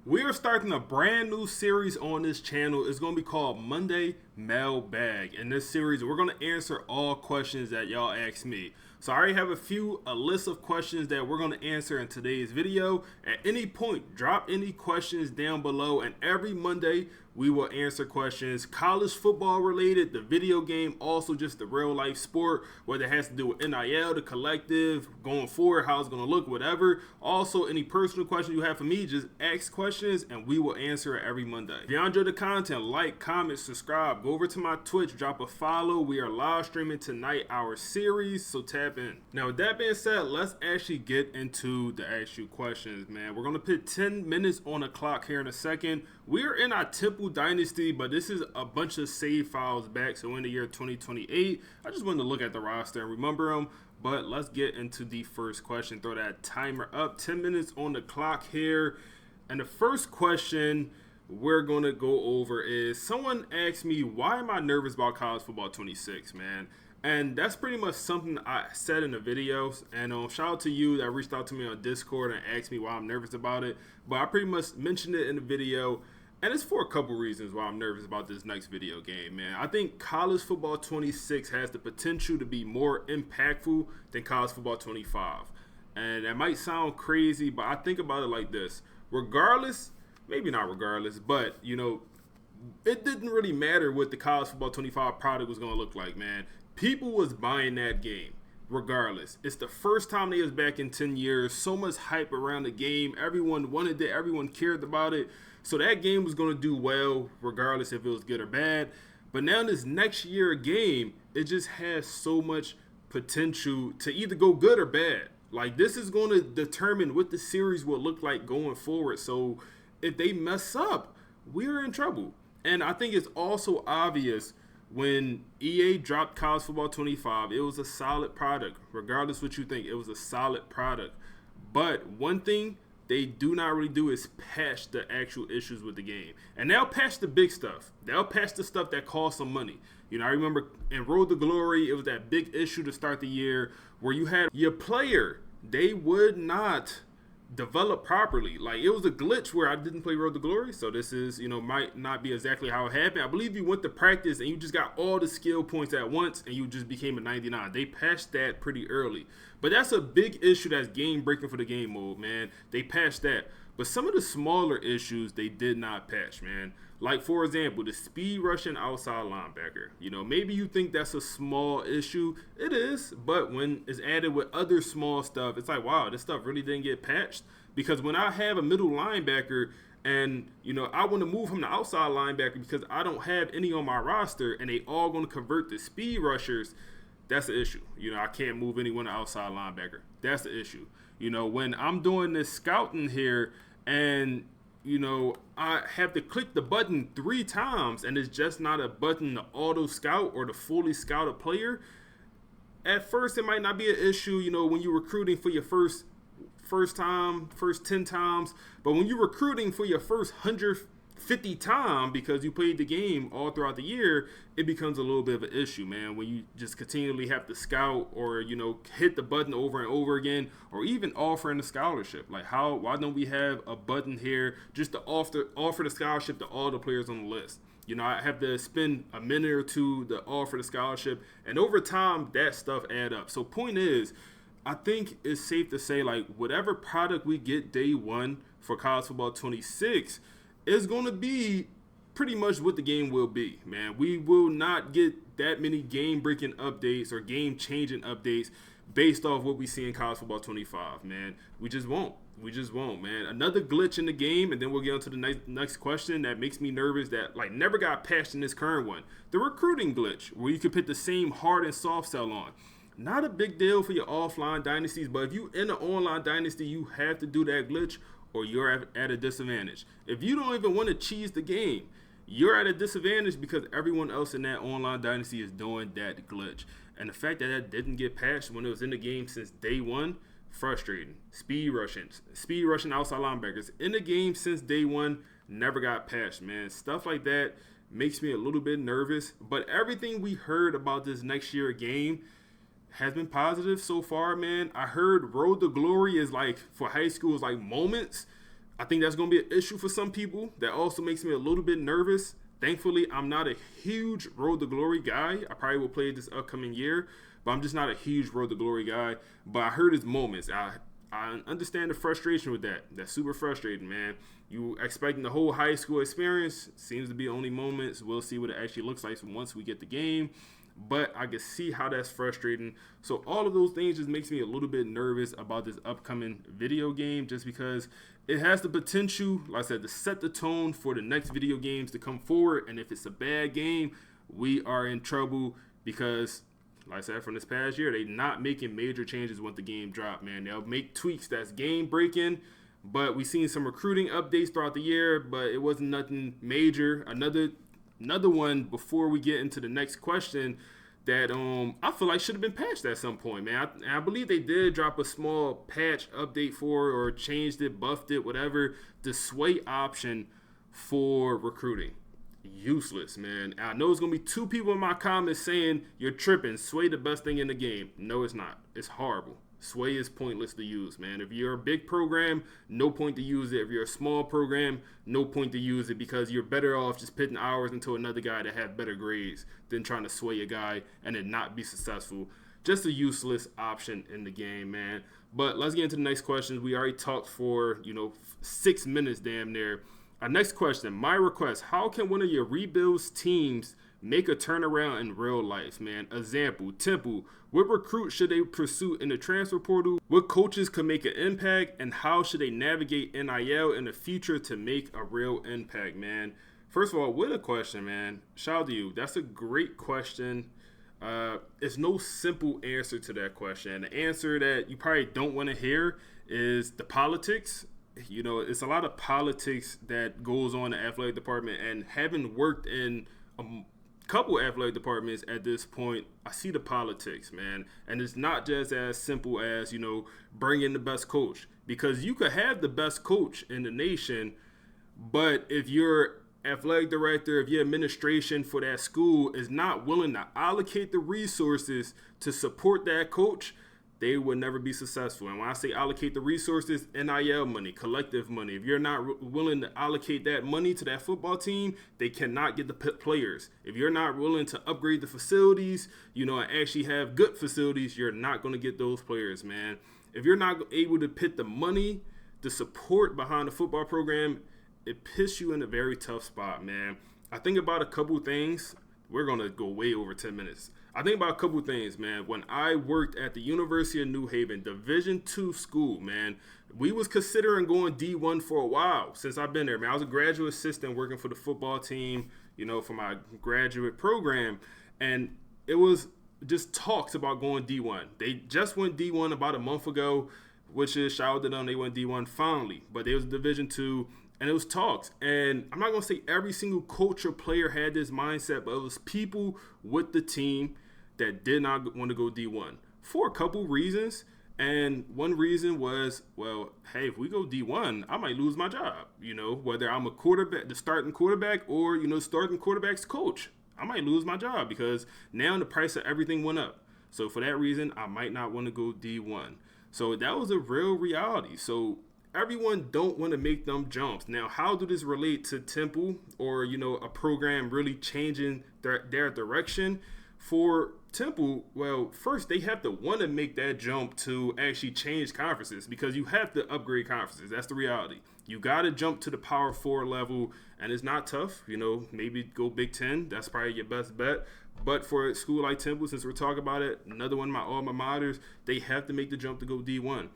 We are starting a brand new series on this channel. It's going to be called Monday Mailbag. In this series, we're going to answer all questions that y'all ask me. So I already have a list of questions that we're going to answer in today's video. At any point, drop any questions down below, and every Monday we will answer questions, college football related, the video game, also just the real life sport, whether it has to do with NIL, the collective, going forward, how it's going to look, whatever. Also, any personal questions you have for me, just ask questions and we will answer it every Monday. If you enjoy the content, like, comment, subscribe, go over to my Twitch, drop a follow. We are live streaming tonight our series, so tap in. Now, with that being said, let's actually get into the actual questions, man. We're going to put 10 minutes on the clock here in a second. We're in our Temple Dynasty, but this is a bunch of save files back, so in the year 2028. I just wanted to look at the roster and remember them, but let's get into the first question. Throw that timer up, 10 minutes on the clock here. And the first question we're going to go over is, someone asked me, why am I nervous about college football 26, man? And that's pretty much something I said in the videos. And shout out to you that reached out to me on Discord and asked me why I'm nervous about it. But I pretty much mentioned it in the video. And it's for a couple reasons why I'm nervous about this next video game, man. I think college football 26 has the potential to be more impactful than college football 25. And that might sound crazy, but I think about it like this. Regardless, maybe not regardless, but, you know, it didn't really matter what the college football 25 product was going to look like, man. People was buying that game regardless. It's the first time they was back in 10 years. So much hype around the game. Everyone wanted it. Everyone cared about it. So that game was going to do well regardless if it was good or bad. But now this next year game, it just has so much potential to either go good or bad. Like, this is going to determine what the series will look like going forward. So if they mess up, we're in trouble. And I think it's also obvious when EA dropped college football 25, it was a solid product. Regardless what you think, it was a solid product. But one thing they do not really do is patch the actual issues with the game. And they'll patch the big stuff. They'll patch the stuff that costs some money. You know, I remember in Road to Glory, it was that big issue to start the year where you had your player, they would not develop properly. Like, it was a glitch where I didn't play Road to Glory, so this is, you know, might not be exactly how it happened. I believe you went to practice and you just got all the skill points at once and you just became a 99. They patched that pretty early. But that's a big issue that's game breaking for the game mode, man. They patched that. But some of the smaller issues they did not patch, man. Like, for example, the speed rushing outside linebacker. You know, maybe you think that's a small issue. It is, but when it's added with other small stuff, it's like, wow, this stuff really didn't get patched. Because when I have a middle linebacker and, you know, I want to move him to outside linebacker because I don't have any on my roster and they all going to convert to speed rushers, that's the issue. You know, I can't move anyone to outside linebacker. That's the issue. You know, when I'm doing this scouting here and, you know, I have to click the button 3 times and it's just not a button to auto scout or to fully scout a player. At first, it might not be an issue, you know, when you're recruiting for your first 10 times. But when you're recruiting for your first 150 time because you played the game all throughout the year, it becomes a little bit of an issue, man, when you just continually have to scout or, you know, hit the button over and over again, or even offering a scholarship. Like, why don't we have a button here just to offer the scholarship to all the players on the list? You know, I have to spend a minute or two to offer the scholarship, and over time that stuff add up. So point is, I think it's safe to say, like, whatever product we get day one for college football 26 is going to be pretty much what the game will be, man. We will not get that many game-breaking updates or game-changing updates based off what we see in college football 25, man. We just won't. We just won't, man. Another glitch in the game, and then we'll get on to the next question that makes me nervous that, like, never got patched in this current one. The recruiting glitch, where you could put the same hard and soft sell on. Not a big deal for your offline dynasties, but if you in an online dynasty, you have to do that glitch or you're at a disadvantage. If you don't even want to cheese the game, you're at a disadvantage because everyone else in that online dynasty is doing that glitch. And the fact that that didn't get patched when it was in the game since day one, frustrating. Speed rushing outside linebackers in the game since day one, never got patched, man. Stuff like that makes me a little bit nervous. But everything we heard about this next year game has been positive so far, man. I heard Road to Glory is like, for high school, is like moments. I think that's going to be an issue for some people. That also makes me a little bit nervous. Thankfully, I'm not a huge Road to Glory guy. I probably will play it this upcoming year, but I'm just not a huge Road to Glory guy. But I heard his moments. I understand the frustration with that. That's super frustrating, man. You expecting the whole high school experience. Seems to be only moments. We'll see what it actually looks like once we get the game. But I can see how that's frustrating. So all of those things just makes me a little bit nervous about this upcoming video game, just because it has the potential, like I said, to set the tone for the next video games to come forward. And if it's a bad game, we are in trouble, because like I said, from this past year, they're not making major changes when the game drop, man. They'll make tweaks that's game breaking, but we've seen some recruiting updates throughout the year, but it wasn't nothing major. Another one before we get into the next question that I feel like should have been patched at some point, man. I believe they did drop a small patch update for, or changed it, buffed it, whatever, the sway option for recruiting. Useless, man. I know it's gonna be 2 people in my comments saying you're tripping. Sway the best thing in the game. No, it's not. It's horrible. Sway is pointless to use, man. If you're a big program, no point to use it. If you're a small program, no point to use it, because you're better off just putting hours into another guy that had better grades than trying to sway a guy and then not be successful. Just a useless option in the game, man. But let's get into the next questions. We already talked for 6 minutes damn near. Our next question, my request: how can one of your rebuilds teams make a turnaround in real life, man? Example, Temple. What recruit should they pursue in the transfer portal? What coaches could make an impact? And how should they navigate NIL in the future to make a real impact, man? First of all, what a question, man. Shout out to you. That's a great question. It's no simple answer to that question. The answer that you probably don't want to hear is the politics. It's a lot of politics that goes on in the athletic department, and having worked in a couple athletic departments at this point, I see the politics, man. And it's not just as simple as, bring in the best coach, because you could have the best coach in the nation, but if your athletic director, if your administration for that school is not willing to allocate the resources to support that coach, they will never be successful. And when I say allocate the resources, NIL money, collective money, if you're not willing to allocate that money to that football team, they cannot get the players. If you're not willing to upgrade the facilities, and actually have good facilities, you're not going to get those players, man. If you're not able to put the money, the support behind the football program, it puts you in a very tough spot, man. I think about a couple things. We're going to go way over 10 minutes. I think about a couple things, man. When I worked at the University of New Haven, Division II school, man, we was considering going D1 for a while since I've been there, man. I was a graduate assistant working for the football team, for my graduate program, and it was just talks about going D1. They just went D1 about a month ago, which is shout out to them. They went D1 finally, but they was Division II. And it was talks. And I'm not going to say every single coach or player had this mindset, but it was people with the team that did not want to go D1 for a couple reasons. And one reason was, well, hey, if we go D1, I might lose my job, whether I'm a quarterback, the starting quarterback, or, starting quarterback's coach. I might lose my job because now the price of everything went up. So for that reason, I might not want to go D1. So that was a real reality. So everyone don't want to make them jumps. Now, how do this relate to Temple or, a program really changing their direction? For Temple, well, first they have to want to make that jump to actually change conferences, because you have to upgrade conferences. That's the reality. You got to jump to the Power 4 level, and it's not tough. Maybe go Big Ten. That's probably your best bet. But for a school like Temple, since we're talking about it, another one of my alma maters, they have to make the jump to go D1.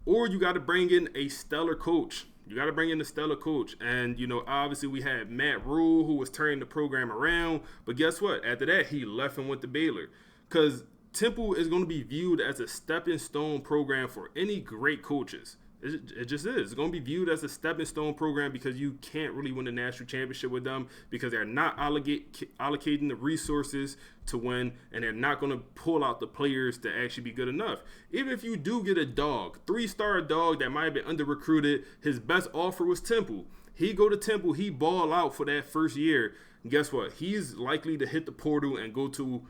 Or you got to bring in a stellar coach. And, obviously we had Matt Rule, who was turning the program around. But guess what? After that, he left and went to Baylor. Because Temple is going to be viewed as a stepping stone program for any great coaches. It just is. It's going to be viewed as a stepping stone program, because you can't really win a national championship with them, because they're not allocating the resources to win, and they're not going to pull out the players to actually be good enough. Even if you do get a dog, 3-star dog that might have been under recruited, his best offer was Temple. He go to Temple, he ball out for that first year. And guess what? He's likely to hit the portal and go to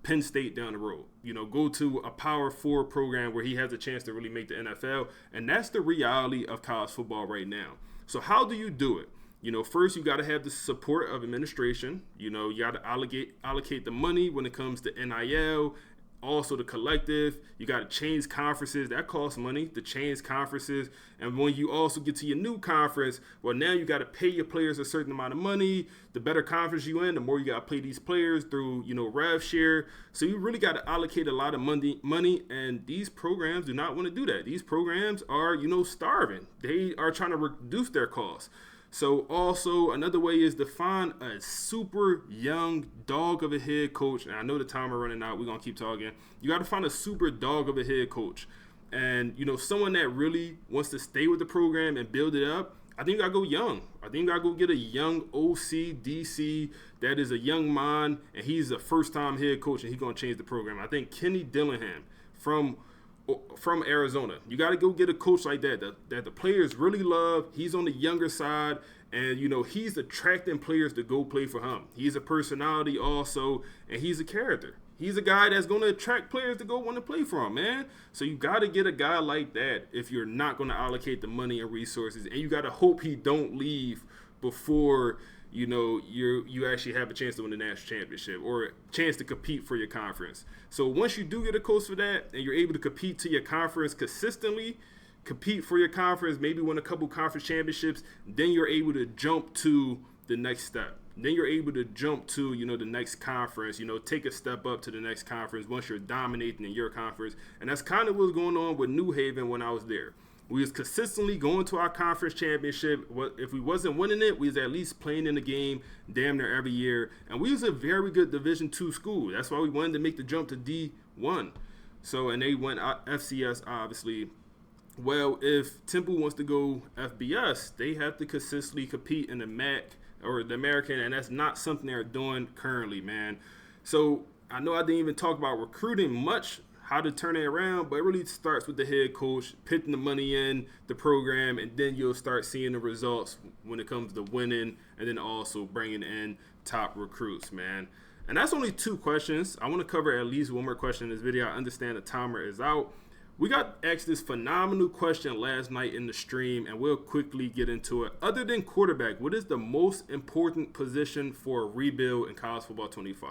Penn State down the road, go to a Power 4 program where he has a chance to really make the NFL. And that's the reality of college football right now. So how do you do it? First you got to have the support of administration. You got to allocate the money when it comes to NIL, also the collective. You got to change conferences. That costs money to change conferences. And when you also get to your new conference, well, now you got to pay your players a certain amount of money. The better conference you in, the more you got to pay these players through, rev share. So you really got to allocate a lot of money. And these programs do not want to do that. These programs are, starving. They are trying to reduce their costs. So also another way is to find a super young dog of a head coach. And I know the time are running out. We're going to keep talking. You got to find a super dog of a head coach. And, someone that really wants to stay with the program and build it up. I think you got to go young. I think you got to go get a young OC, DC that is a young mind. And he's a first-time head coach and he's going to change the program. I think Kenny Dillingham from Arizona. You got to go get a coach like that the players really love. He's on the younger side, and he's attracting players to go play for him. He's a personality also, and he's a character. He's a guy that's going to attract players to go want to play for him, man. So you got to get a guy like that if you're not going to allocate the money and resources, and you got to hope he don't leave before you actually have a chance to win the national championship or a chance to compete for your conference. So once you do get a coach for that and you're able to compete to your conference consistently, compete for your conference, maybe win a couple conference championships, then you're able to jump to the next step. Then you're able to jump to, the next conference, take a step up to the next conference once you're dominating in your conference. And that's kind of what's going on with New Haven when I was there. We was consistently going to our conference championship. If we wasn't winning it, we was at least playing in the game damn near every year. And we was a very good Division II school. That's why we wanted to make the jump to D1. So, and they went FCS, obviously. Well, if Temple wants to go FBS, they have to consistently compete in the MAC or the American, and that's not something they're doing currently, man. So I know I didn't even talk about recruiting much, how to turn it around, but it really starts with the head coach, putting the money in the program, and then you'll start seeing the results when it comes to winning and then also bringing in top recruits, man. And that's only 2 questions. I want to cover at least one more question in this video. I understand the timer is out. We got asked this phenomenal question last night in the stream, and we'll quickly get into it. Other than quarterback, what is the most important position for a rebuild in college football 25?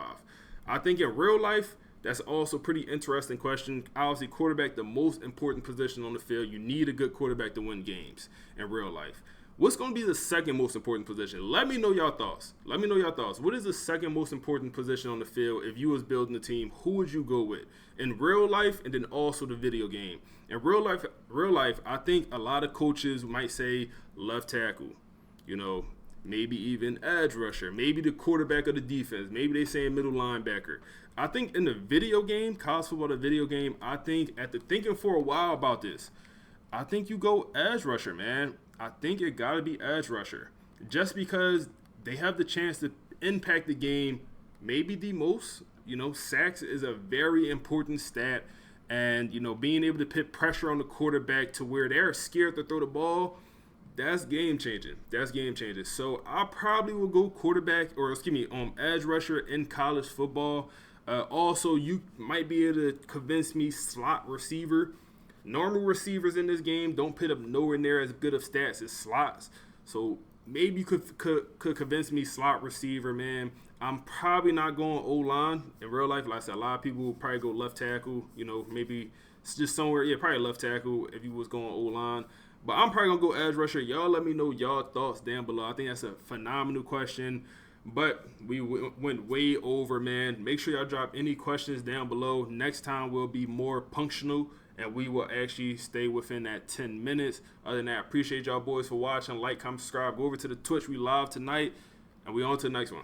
I think in real life, that's also a pretty interesting question. Obviously, quarterback, the most important position on the field. You need a good quarterback to win games in real life. What's going to be the second most important position? Let me know your thoughts. What is the second most important position on the field if you was building a team? Who would you go with in real life and then also the video game? In real life, I think a lot of coaches might say left tackle, maybe even edge rusher, maybe the quarterback of the defense, maybe they say middle linebacker. I think in the video game, college football, the video game, I think after thinking for a while about this, I think you go edge rusher, man. I think it got to be edge rusher just because they have the chance to impact the game maybe the most. Sacks is a very important stat, and, being able to put pressure on the quarterback to where they're scared to throw the ball, that's game changing. So I probably will go edge rusher in college football. Also, you might be able to convince me slot receiver. Normal receivers in this game don't put up nowhere near as good of stats as slots. So maybe you could convince me slot receiver, man. I'm probably not going O-line. In real life, like I said, a lot of people will probably go left tackle. Maybe it's just somewhere. Yeah, probably left tackle if you was going O-line. But I'm probably going to go edge rusher. Y'all let me know y'all thoughts down below. I think that's a phenomenal question. But we went way over, man. Make sure y'all drop any questions down below. Next time we'll be more punctual, and we will actually stay within that 10 minutes. Other than that, I appreciate y'all boys for watching. Like, comment, subscribe. Go over to the Twitch. We live tonight, and we on to the next one.